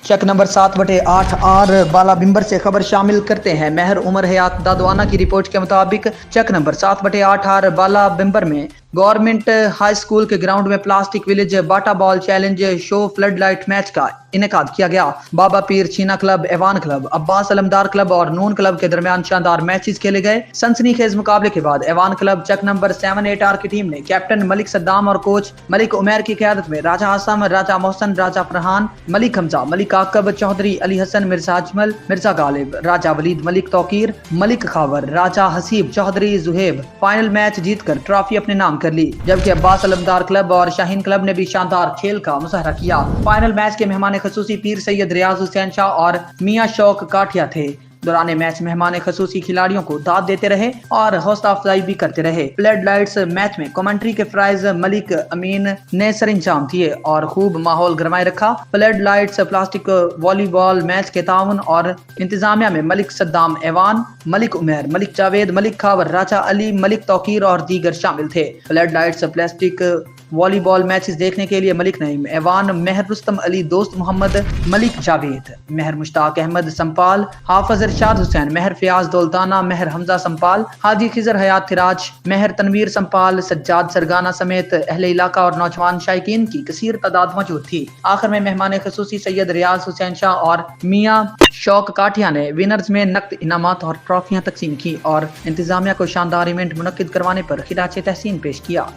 Chak number 7/8 are Bala बिम्बर से खबर शामिल करते हैं। महर उमर हयात दादवाना की रिपोर्ट के मुताबिक चक नंबर 7/8 आर बाला बिम्बर में गवर्नमेंट हाई स्कूल के ग्राउंड में plastic village Bata ball challenge show flood light match का इनेकाद किया गया। Baba Pir Chhina club, Awan club, Abbas Alamdar club और नून क्लब के दरमियान शानदार मैचेस खेले गए। सनसनीखेज मुकाबले के बाद Aiwan club Chak number 7/8 R की टीम ने कैप्टन मलिक सद्दाम और कोच मलिक उमैर की क़यादत में राजा आसम, राजा मोहसन, राजा फरहान, मलिक हमजा, मलिक आकब, चौधरी अली हसन, मिर्जा अजमल, मिर्जा गालिब, राजा वलीद, मलिक तौकीर, मलिक खावर, राजा हसीब, चौधरी जुहेब फाइनल मैच जीतकर ट्रॉफी अपने नाम कर ली। जबकि अब्बास अलमदार क्लब और शाहीन क्लब ने भी शानदार खेल का मुजाहरा किया। फाइनल मैच के मेहमान खसूसी पीर सैयद रियाज हुसैन शाह और मियां शौक काठिया थे। दौरान मैच मेहमान खसूसी खिलाड़ियों को दाद देते रहे और हौसला अफजाई भी करते रहे। फ्लड लाइट्स मैच में कमेंट्री के प्राइज मलिक अमीन ने सर इंजाम दिए और खूब माहौल गरमाए रखा। Flood lights plastic volleyball match के ताउन और इंतजामिया में मलिक सद्दाम एवान, मलिक उमैर, मलिक जावेद, मलिक खावर, राजा अली, मलिक तौकीर और दीगर शामिल थे। Flood lights plastic volleyball matches देखने के लिए मलिक नईम एवान, महर रुस्तम अली, दोस्त मोहम्मद, मलिक जावेद, महर मुश्ताक अहमद संपाल, हाफिज इरशाद हुसैन, महर फयाज दौलताना, महर हमजा संपाल, हाजी खिजर हयात थिराज, महर तनवीर संपाल, सज्जाद सरगाना समेत अहले इलाका और नौजवान शायकीन की कसीर तादाद मौजूद थी। आखिर में मेहमान खसूसी सैयद रियाज हुसैन शाह और मियां शौक काठिया ने विनर्स में नकद इनामात और ट्रॉफियां तकसीम की और इंतजामिया को शानदार इवेंट मुनक्किद करवाने पर खिराज तहसीन पेश किया।